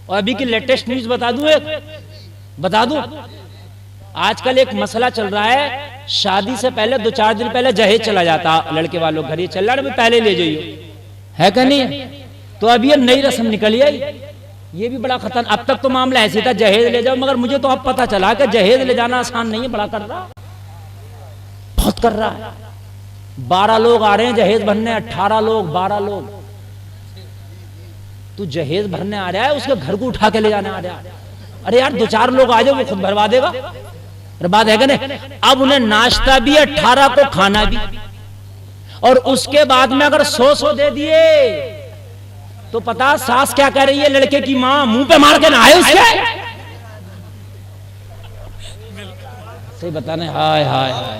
और अभी की लेटेस्ट न्यूज बता दूं, बता दूं, आजकल एक मसला चल रहा है, शादी से पहले 2-4 दिन पहले जहेज चला जाता लड़के वालों घर, ये चल रहा है पहले ले जाइए, है क्या नहीं? तो अब ये नई रस्म निकली है, ये भी बड़ा खतरनाक। अब तक तो मामला ऐसे था जहेज ले जाओ, मगर मुझे तो अब पता चला कि जहेज ले जाना आसान नहीं है, बड़ा कर रहा, बहुत कर रहा है। 12 लोग आ रहे हैं जहेज भरने, 18 लोग, 12 लोग। तू जहेज भरने आ रहा है, उसके घर को उठा के ले जाने आ रहा है। अरे यार 2-4 लोग आ जाओ, वो खुद भरवा देगा, बात है कि नहीं? अब उन्हें नाश्ता भी, 18 को खाना भी, और उसके बाद में अगर 100 दे दिए तो पता सास क्या कह रही है लड़के की मां, मुंह पे मार के नहाए उसके। सही बताने, हाय हाय हाय,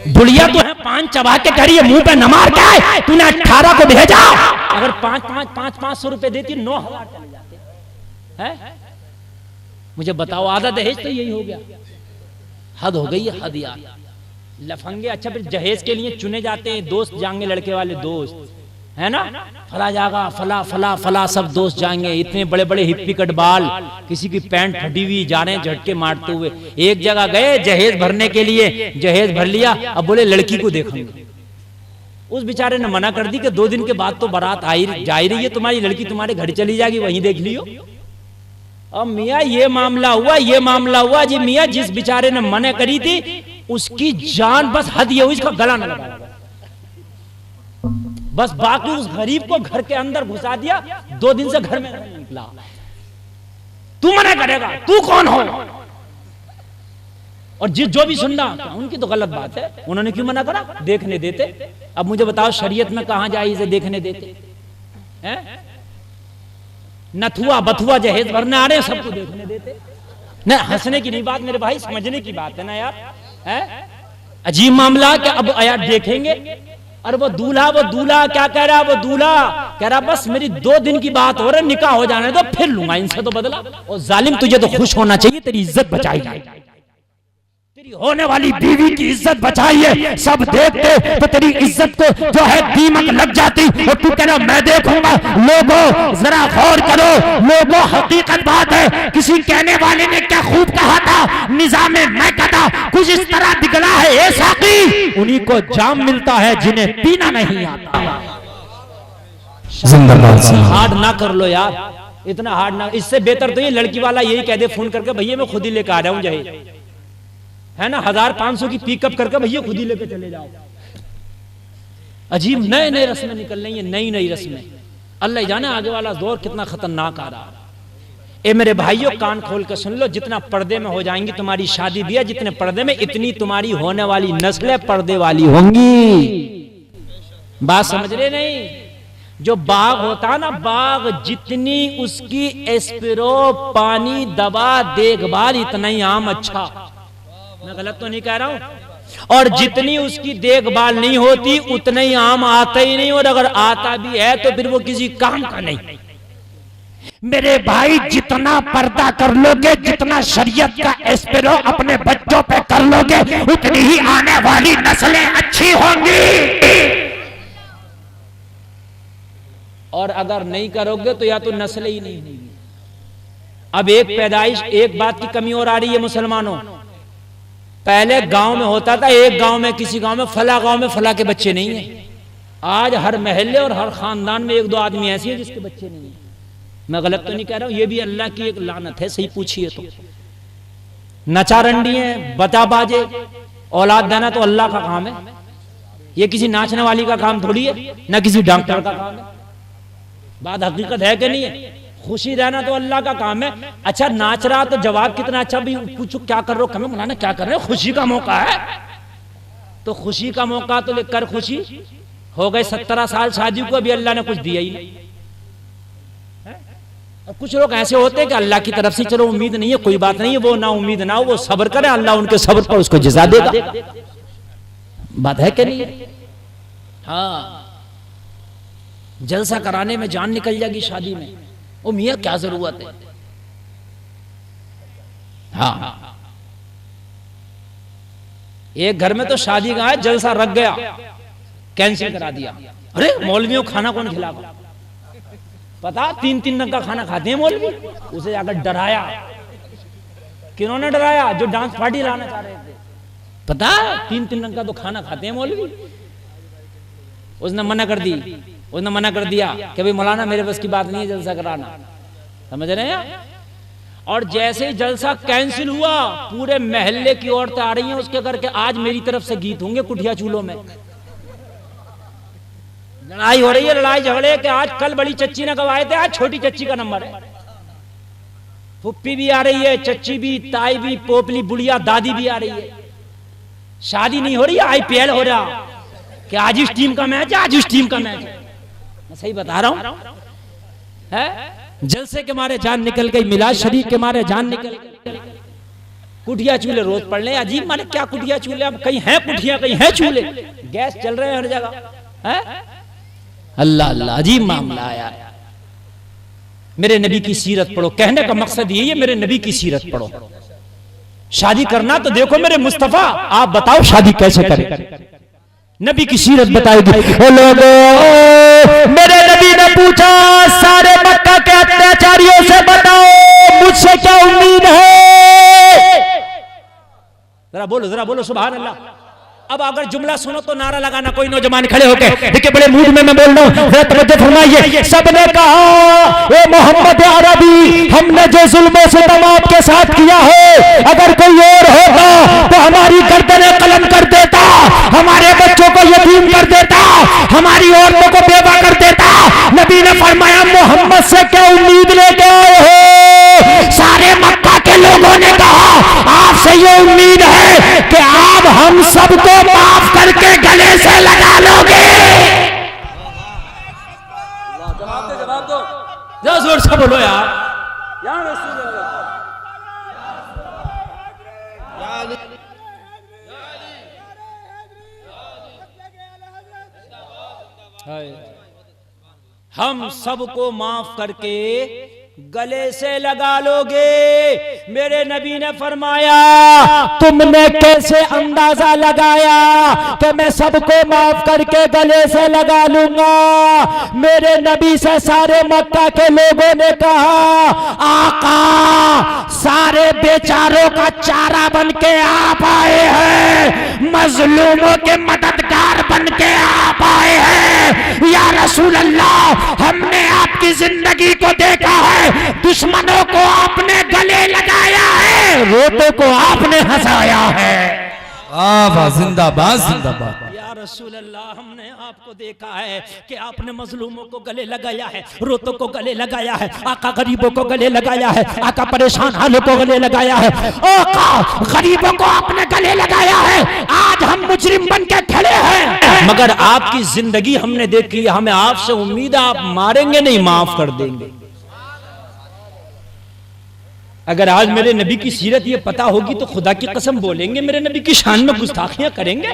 बुढ़िया तो है 5 चबा के कह रही है, मुंह पे न मार के तूने 18 को भेजा। अगर 500 रुपए देती 9,000 चले जाते हैं। मुझे बताओ, आधा दहेज तो यही हो गया। हद हो गई है, हद यार, लफंगे। अच्छा फिर जहेज के लिए चुने जाते हैं दोस्त, जाएंगे लड़के वाले दोस्त, है ना, फला जागा, फला फला फला सब दोस्त जाएंगे, इतने बड़े बड़े हिप्पी कट बाल, किसी की पैंट फटी हुई, जा रहे हैं झटके मारते हुए। एक जगह गए जहेज भरने के लिए, जहेज भर लिया, अब बोले लड़की को देखेंगे। उस बेचारे ने मना कर दी कि 2 दिन के बाद तो बारात जा ही रही है, तुम्हारी लड़की तुम्हारे घर चली जाएगी, वहीं देख लियो। अब मियाँ ये मामला हुआ, ये मामला हुआ जी मियाँ, जिस बेचारे ने मना करी थी उसकी जान बस हद ये हुई, इसका गला न लगा, बस बाकी उस गरीब को घर के अंदर घुसा दिया, 2 दिन से घर में नहीं निकला। तू मना करेगा, तू कौन हो? और जो भी सुनना उनकी तो गलत बात है, उन्होंने क्यों मना करा? देखने देते। अब मुझे बताओ शरीयत में कहां जाए इसे देखने देते हैं? नथुआ बथुआ जहेज भरने आ रहे हैं, सबको देखने देते। न हंसने की नहीं बात मेरे भाई, समझने की बात है ना यार, है अजीब मामला। क्या अब यार देखेंगे, और वो दूल्हा क्या कह रहा है? वो दूल्हा कह रहा बस मेरी 2 दिन की बात हो रही, निकाह हो जाने दो, फिर लूंगा इनसे तो बदला। और जालिम तुझे तो खुश होना चाहिए, तेरी इज्जत बचाई जाए, तेरी होने वाली बीवी की इज्जत बचाइए। सब देखते तो तेरी इज्जत को जो है दीमक लग जाती, और तू कह रहा मैं देखूंगा। लोगों जरा गौर करो, लोगों हकीकत बात है, किसी कहने वाले ने क्या खूब कहा था, निजामे मैं कहता कुछ इस तरह दिखला है ए साकी, उन्हीं को जाम मिलता है जिन्हें पीना नहीं आता। जिंदाबाद। हार्ड ना कर लो यार, इतना हार्ड ना, इससे बेहतर तो ये लड़की वाला यही कह दे फोन करके, भैया मैं खुद ही लेकर आ रहा हूं जहेज, है ना, 1500 की पिकअप करके भैया खुद ही लेके चले जाओ। अजीब नए नए रस्में निकल रही है, नई नई रस्में। अल्लाह जाने आगे वाला दौर कितना खतरनाक आ रहा है। ए मेरे भाइयों कान खोल कर सुन लो, जितना पर्दे में हो जाएंगी तुम्हारी शादी भी है, जितने पर्दे में इतनी तुम्हारी होने वाली नस्लें पर्दे वाली होंगी। बात समझ रहे नहीं? जो बाग होता ना, बाग जितनी उसकी एस्पिरो, पानी, दवा, देखभाल, इतना ही आम अच्छा। मैं गलत तो नहीं कह रहा हूं? और जितनी उसकी देखभाल नहीं होती उतना ही आम आता ही नहीं, और अगर आता भी है तो फिर वो किसी काम का नहीं। मेरे भाई जितना पर्दा कर लोगे, जितना शरीयत का एस्पिरो अपने बच्चों पे कर लोगे, उतनी ही आने वाली नस्लें अच्छी होंगी। और अगर नहीं करोगे तो या तो नस्लें ही नहीं होंगी। अब एक पैदाइश, एक बात की कमी और आ रही है मुसलमानों। पहले गांव में होता था, एक गांव में, किसी गांव में फला के बच्चे नहीं है। आज हर महल्ले और हर खानदान में 1-2 आदमी ऐसे हैं जिसके बच्चे नहीं है। मैं गलत तो नहीं कह रहा हूं, ये भी अल्लाह की एक लानत है, सही पूछिए तो। नचारंडी है, बता बाजे, औलाद देना तो अल्लाह का काम है, ये किसी नाचने वाली का काम थोड़ी है, ना किसी डॉक्टर का काम है। बात हकीकत है कि नहीं है? खुशी रहना तो अल्लाह का काम है। अच्छा नाच रहा तो जवाब कितना अच्छा भी पूछो, क्या कर रहे हो? कमें मौलाना क्या कर रहे हो? खुशी का मौका है, तो खुशी का मौका तो लेकर खुशी हो गए। 17 साल शादी को, अभी अल्लाह ने कुछ दिया ही नहीं। और कुछ लोग ऐसे होते हैं कि अल्लाह की तरफ से चलो उम्मीद नहीं है, कोई बात नहीं है, वो ना उम्मीद ना हो, वो सब्र करे, अल्लाह उनके सब्र पर उसको जज़ा देगा। बात है कि नहीं? हाँ, जलसा कराने में जान निकल जाएगी शादी में, ओ मियाँ क्या जरूरत है? हाँ, एक घर में तो शादी का है, जलसा रख गया, कैंसिल करा दिया। अरे मौलवियों खाना कौन खिलाएगा? पता 3-3 रंग का खाना खाते हैं मौलवी। उसे जाकर डराया। किन्होंने डराया? जो डांस पार्टी लाना चाह रहे थे। पता 3-3 रंग का तो खाना खाते हैं मौलवी। उसने मना कर दी। उसने मना कर दिया कि भाई मौलाना मेरे बस की बात नहीं है जलसा कराना, समझ रहे हैं। और जैसे ही जलसा कैंसिल हुआ, पूरे महल्ले की औरतें आ रही हैं उसके करके, आज मेरी तरफ से गीत होंगे कुटिया चूल्हों में। लड़ाई हो रही है, लड़ाई झगड़े कि आज कल बड़ी चच्ची ने गवाए थे, आज छोटी चच्ची का नंबर है। फुप्पी भी आ रही है, चच्ची भी, ताई भी, पोपली, बुढ़िया, दादी भी आ रही है। शादी नहीं हो रही है, IPL हो रहा कि आज इस टीम का मैच है, आज इस टीम का मैच है। मैं सही बता रहा हूं है? जलसे के मारे जान निकल गई, मिलाद शरीफ के मारे जान निकल गई। कुटिया चूल्हे रोज पड़ रहे। अजीब माने क्या कुटिया चूल्हे? अब कहीं है कुटिया, कहीं है चूल्हे, गैस चल रहे हैं हर जगह है। अल्लाह अल्लाह, अजीब मामला आया। मेरे नबी की सीरत पढ़ो। कहने का मकसद यही है, मेरे नबी की सीरत पढ़ो। शादी करना तो देखो मेरे मुस्तफा, आप बताओ शादी कैसे करें? नबी की सीरत बताएगी। लोगों, मेरे नबी ने पूछा सारे मक्का के अत्याचारियों से बताओ मुझसे क्या उम्मीद है? जरा बोलो सुभान अल्लाह। अब अगर जुमला सुनो तो नारा लगाना। कोई नौजवान खड़े होके, देखिए बड़े मूड में मैं बोल रहा हूं, जरा तवज्जो फरमाइए। सबने कहा ए मोहम्मद अरबी, हमने जो जुल्म सितम आपके साथ किया है, अगर कोई और होता तो हमारी गर्दनें कलम कर देता, हमारे बच्चों को यतीम कर देता, हमारी औरतों को बेवा कर देता। नबी ने फरमाया मोहम्मद से क्या उम्मीद लेके आए हो? सारे मक्का के लोगों ने कहा आपसे ये उम्मीद है कि आप हम सबको माफ करके गले से लगा लोगे। जवाब दो, जरा जोर से बोलो यार। हम सबको माफ करके गले से लगा लोगे। मेरे नबी ने फरमाया तुमने कैसे अंदाजा लगाया कि मैं सबको माफ करके गले से लगा लूंगा? मेरे नबी से सारे मक्का के लोगों ने कहा आका सारे बेचारों का चारा बन के आप आए हैं, मजलूमों के मददगार बन के आप आए हैं। या रसूल अल्लाह, हमने आपकी जिंदगी को देखा है, दुश्मनों को आपने गले लगाया है, रोते को आपने हंसाया है। जिंदाबाद जिंदाबाद। या रसूल अल्लाह, हमने आपको देखा है कि आपने मजलूमों को गले लगाया है, रोतों को गले लगाया है, आका गरीबों को गले लगाया है, आका परेशान हालों को गले लगाया है, आका गरीबों को आपने गले लगाया है। आज हम मुजरिम बन के खड़े हैं, मगर आपकी जिंदगी हमने देखी, हमें आपसे उम्मीद है आप मारेंगे नहीं, माफ कर देंगे। अगर आज मेरे नबी की सीरत ये पता होगी तो खुदा की कसम बोलेंगे मेरे नबी की शान में गुस्ताखियां करेंगे।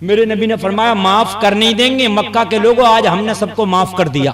मेरे नबी ने फरमाया माफ कर नहीं देंगे। मक्का के लोगों, आज हमने सबको माफ कर दिया।